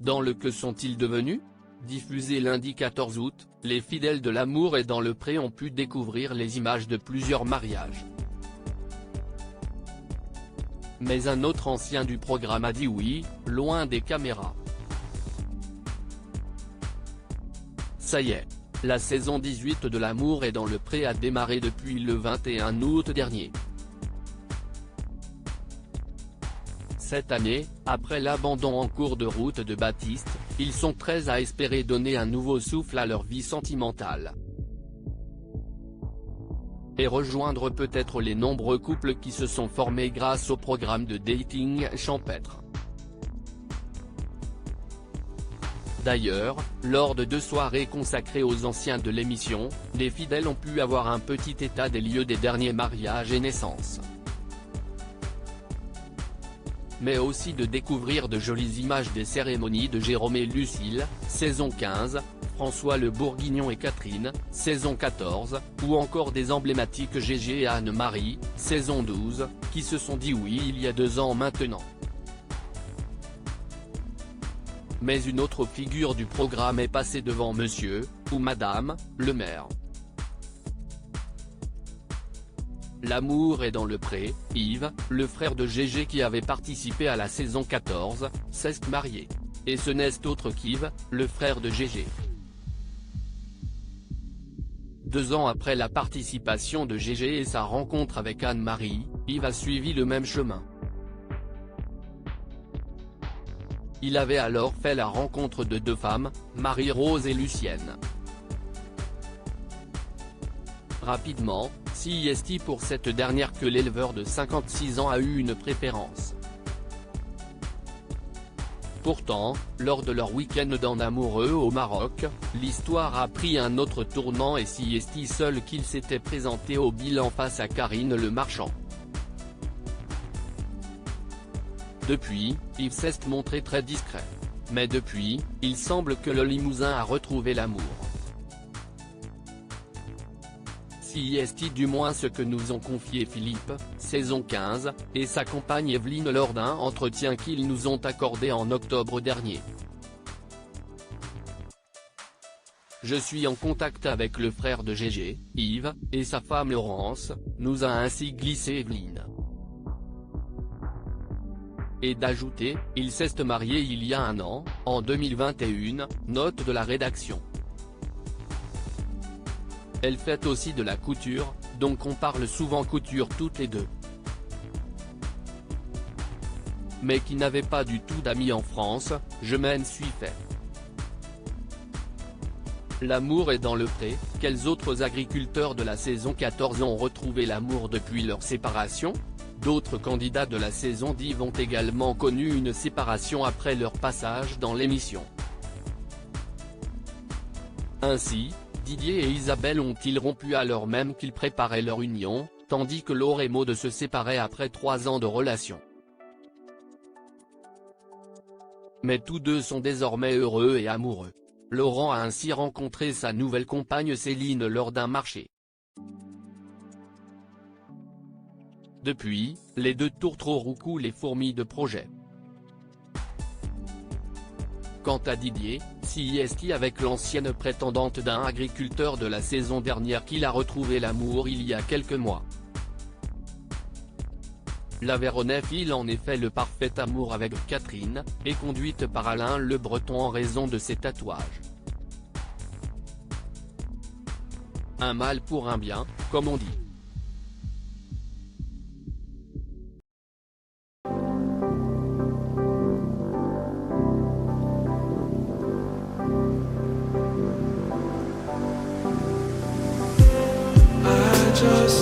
Dans le Que sont-ils devenus ? Diffusé lundi 14 août, les fidèles de L'amour est dans le pré ont pu découvrir les images de plusieurs mariages. Mais un autre ancien du programme a dit oui, loin des caméras. Ça y est, la saison 18 de L'amour est dans le pré a démarré depuis le 21 août dernier. Cette année, après l'abandon en cours de route de Baptiste, ils sont prêts à espérer donner un nouveau souffle à leur vie sentimentale. Et rejoindre peut-être les nombreux couples qui se sont formés grâce au programme de dating champêtre. D'ailleurs, lors de 2 soirées consacrées aux anciens de l'émission, les fidèles ont pu avoir un petit état des lieux des derniers mariages et naissances. Mais aussi de découvrir de jolies images des cérémonies de Jérôme et Lucille, saison 15, François le Bourguignon et Catherine, saison 14, ou encore des emblématiques Gégé et Anne-Marie, saison 12, qui se sont dit oui il y a 2 ans maintenant. Mais une autre figure du programme est passée devant Monsieur, ou Madame, le maire. L'amour est dans le pré, Yves, le frère de Gégé qui avait participé à la saison 14, s'est marié. Et ce n'est autre qu'Yves, le frère de Gégé. 2 ans après la participation de Gégé et sa rencontre avec Anne-Marie, Yves a suivi le même chemin. Il avait alors fait la rencontre de 2 femmes, Marie-Rose et Lucienne. Rapidement, si est pour cette dernière que l'éleveur de 56 ans a eu une préférence. Pourtant, lors de leur week-end d'en amoureux au Maroc, l'histoire a pris un autre tournant et si est seul qu'il s'était présenté au bilan face à Karine Le Marchand. Depuis, Yves s'est montré très discret. Mais depuis, il semble que le Limousin a retrouvé l'amour. Si est du moins ce que nous ont confié Philippe, saison 15, et sa compagne Evelyne lors d'un entretien qu'ils nous ont accordé en octobre dernier. Je suis en contact avec le frère de Gégé, Yves, et sa femme Laurence, nous a ainsi glissé Evelyne. Et d'ajouter, il s'est marié il y a 1 an, en 2021, note de la rédaction. Elle fait aussi de la couture, donc on parle souvent couture toutes les 2. Mais qui n'avait pas du tout d'amis en France, je m'en suis fait. L'amour est dans le pré, quels autres agriculteurs de la saison 14 ont retrouvé l'amour depuis leur séparation ? D'autres candidats de la saison d'Yves ont également connu une séparation après leur passage dans l'émission. Ainsi, Didier et Isabelle ont-ils rompu alors même qu'ils préparaient leur union, tandis que Laure et Maud se séparaient après 3 ans de relation. Mais tous 2 sont désormais heureux et amoureux. Laurent a ainsi rencontré sa nouvelle compagne Céline lors d'un marché. Depuis, les 2 tournent trop roucou les fourmis de projet. Quant à Didier, si est avec l'ancienne prétendante d'un agriculteur de la saison dernière qu'il a retrouvé l'amour il y a quelques mois. L'Aveyronais file en effet le parfait amour avec Catherine, et conduite par Alain Le Breton en raison de ses tatouages. Un mal pour un bien, comme on dit. Just